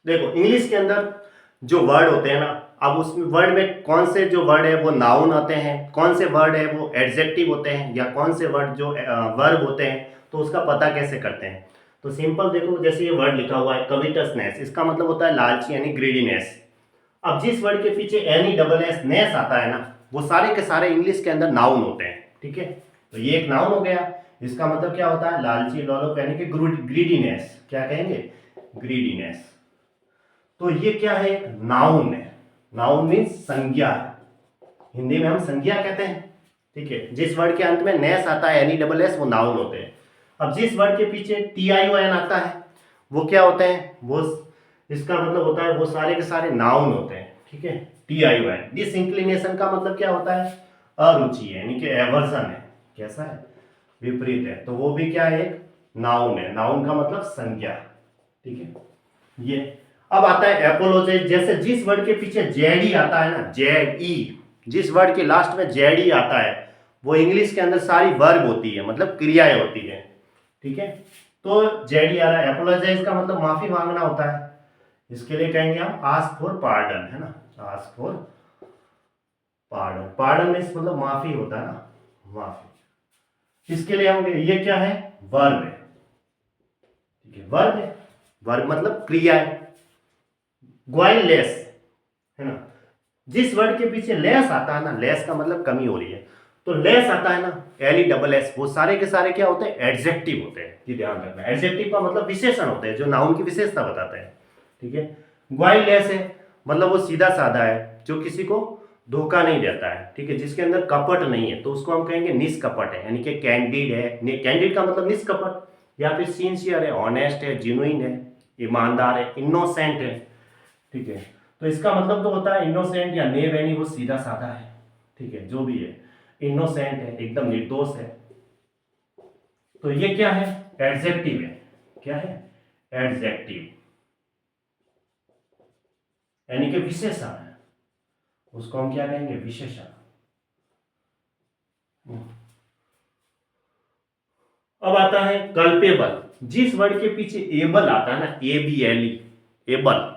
देखो इंग्लिश के अंदर जो वर्ड होते हैं ना, अब उसमें वर्ड में कौन से जो वर्ड है वो नाउन आते हैं, कौन से वर्ड है वो एडजेक्टिव होते हैं, या कौन से वर्ड जो वर्ब होते हैं, तो उसका पता कैसे करते हैं। तो सिंपल देखो, जैसे ये वर्ड लिखा हुआ है कविटसनेस, इसका मतलब होता है लालची यानी ग्रीडीनेस। अब जिस वर्ड के पीछे एनी डबल एस नेस आता है ना, वो सारे के सारे इंग्लिश के अंदर नाउन होते हैं। ठीक है, तो ये एक नाउन हो गया। इसका मतलब क्या होता है, लालची लोलुप यानी कि ग्रीडीनेस, क्या कहेंगे, ग्रीडीनेस। तो ये क्या है, एक नाउन है। नाउन मीन्स संज्ञा है, हिंदी में हम संज्ञा कहते हैं। ठीक है, जिस वर्ड के अंत में नेस आता है एनी डबल एस, वो नाउन होते हैं। अब जिस वर्ड के पीछे टी आई ओ एन आता है वो क्या होते हैं, वो इसका मतलब होता है वो सारे के सारे नाउन होते हैं। ठीक है, टी आई ओ एन। डिसइंक्लिनेशन का मतलब क्या होता है, अरुचि है यानी कि एवर्जन है, कैसा है, विपरीत है, तो वो भी क्या है, एक नाउन है। नाउन का मतलब संज्ञा। ठीक है, ये अब आता है एपोलोजाइज। जैसे जिस वर्ड के पीछे जेड ई आता है ना, जेड ई, जिस वर्ड के लास्ट में जेड ई आता है वो इंग्लिश के अंदर सारी वर्ब होती है, मतलब क्रियाएं होती है। ठीक है, तो जेड ई आ रहा है, एपोलोजाइज का मतलब माफी मांगना होता है। इसके लिए कहेंगे हम आस्क फॉर पार्डन, है ना, ask for pardon. Pardon means मतलब माफी होता है ना, माफी। इसके लिए हम, ये क्या है, वर्ब है। ठीक है, वर्ब है, वर्ब मतलब क्रिया है। ग्वाइल लेस, है ना, जिस वर्ड के पीछे लेस आता है ना, लेस का मतलब कमी हो रही है, तो लेस आता है ना, एल ई डबल एस, वो सारे के सारे क्या होते हैं, एडजेक्टिव होते हैं। ये ध्यान रखना, एडजेक्टिव का मतलब विशेषण होते हैं जो नाउन की विशेषता बताते हैं। ठीक है, ग्वाइल लेस है मतलब वो सीधा साधा है, जो किसी को धोखा नहीं देता है। ठीक है, जिसके अंदर कपट नहीं है, तो उसको हम कहेंगे निष्कपट है, यानी कि कैंडिड है। कैंडिड का मतलब निष्कपट, या फिर सिंसियर है, ऑनेस्ट है, जेन्युइन है, ईमानदार है, इनोसेंट है। ठीक है, तो इसका मतलब तो होता है इनोसेंट या नेव, यानी वो सीधा साधा है। ठीक है, जो भी है, इनोसेंट है, एकदम निर्दोष है। तो ये क्या है, एडजेक्टिव है। क्या है, एडजेक्टिव, यानी कि विशेषण है, उसको हम क्या कहेंगे, विशेषण। अब आता है कल्पेबल। जिस वर्ड के पीछे एबल आता है ना, A B L E, able,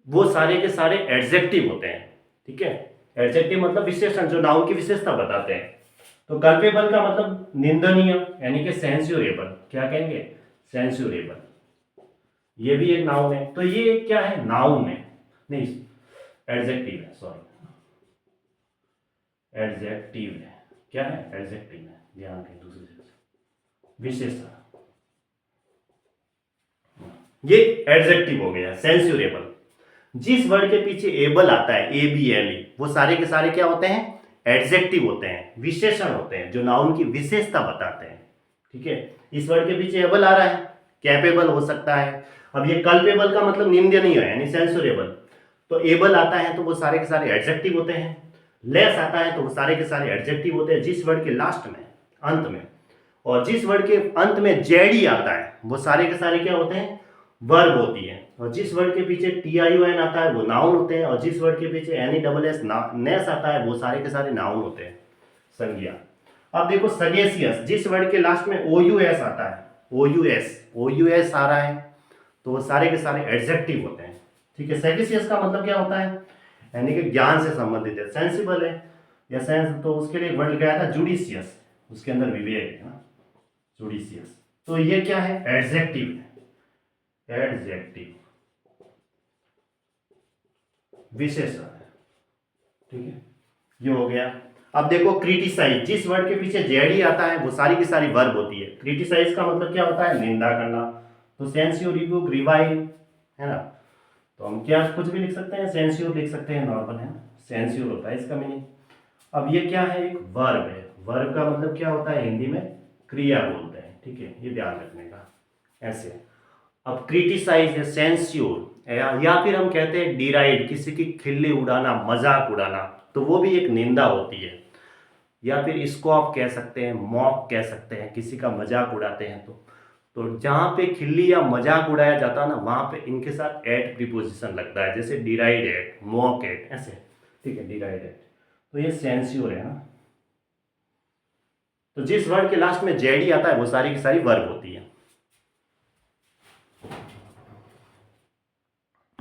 वो सारे के सारे एडजेक्टिव होते हैं। ठीक है, एडजेक्टिव मतलब विशेषण जो नाउन की विशेषता बताते हैं। तो कल्पेबल का मतलब निंदनीय, यानी कि सेंस्योरेबल, क्या कहेंगे, सेंस्योरेबल। ये भी एक नाउन है। तो ये क्या है, नाउन है, नहीं एडजेक्टिव है, सॉरी, एडजेक्टिव है। क्या है, एडजेक्टिव है, ध्यान रखें, दूसरी जगह विशेषण, ये एडजेक्टिव हो गया, सेंस्योरेबल। जिस वर्ड के पीछे एबल आता है, ए बी एल ई, वो सारे के सारे क्या होते हैं, एडजेक्टिव होते हैं, विशेषण होते हैं जो नाउन की विशेषता बताते हैं। ठीक है, इस वर्ड के पीछे एबल आ रहा है, कैपेबल हो सकता है। अब ये कल्पेबल का मतलब निंदनीय है, यानी सेंसुरेबल। तो एबल आता है तो वो सारे के सारे एडजेक्टिव होते हैं। लेस आता है तो वो सारे के सारे एडजेक्टिव होते हैं जिस वर्ड के लास्ट में, अंत में। और जिस वर्ड के अंत में जेडी आता है वो सारे के सारे क्या होते हैं, वर्ब होती है। और जिस वर्ड के पीछे टी आई ओ एन आता है वो नाउन होते हैं। और जिस वर्ड के पीछे एन ई डबल एस नेस आता है वो सारे के सारे नाउन होते हैं, संज्ञा। अब देखो सगेसियस, जिस वर्ड के लास्ट में ओ यू एस आता है, ओ यू एस आ रहा है, तो वो सारे के सारे एडजेक्टिव होते हैं। ठीक है, सगेसियस का मतलब क्या होता है, यानी कि ज्ञान से संबंधित है, सेंसिबल है या सेंस, तो उसके लिए एक वर्ड लगाया था जुडिशियस, उसके अंदर विवेक है ना, जुडिशियस। तो ये क्या है, एडजेक्टिव है, एडजेक्टिव विशेषण है। ठीक है, ये हो गया। अब देखो क्रिटिसाइज, जिस वर्ड के पीछे जेडी आता है वो सारी की सारी वर्ब होती है। क्रिटिसाइज का मतलब क्या होता है, निंदा करना। तो सेंस्योर, रिब्यूक, रिवाइल, है ना, तो हम क्या कुछ भी लिख सकते हैं, सेंस्योर लिख सकते हैं, नॉर्मल है, सेंस्योर होता है इसका मीनिंग। अब ये क्या है, एक वर्ब है। वर्ब का मतलब क्या होता है, हिंदी में क्रिया बोलते हैं। ठीक है, ये ध्यान रखने का, ऐसे। अब क्रिटिसाइज है, सेंस्योर, या फिर हम कहते हैं डिराइड, किसी की खिल्ली उड़ाना, मजाक उड़ाना, तो वो भी एक निंदा होती है। या फिर इसको आप कह सकते हैं मॉक कह सकते हैं, किसी का मजाक उड़ाते हैं। तो जहाँ पे खिल्ली या मजाक उड़ाया जाता है ना, वहाँ पे इनके साथ एट प्रीपोजिशन लगता है, जैसे डिराइड एट, मॉक एट, ऐसे। ठीक है, डिराइड एट, तो ये सेंस्योर है ना। तो जिस वर्ड के लास्ट में जेडी आता है वो सारी की सारी वर्ब होती है।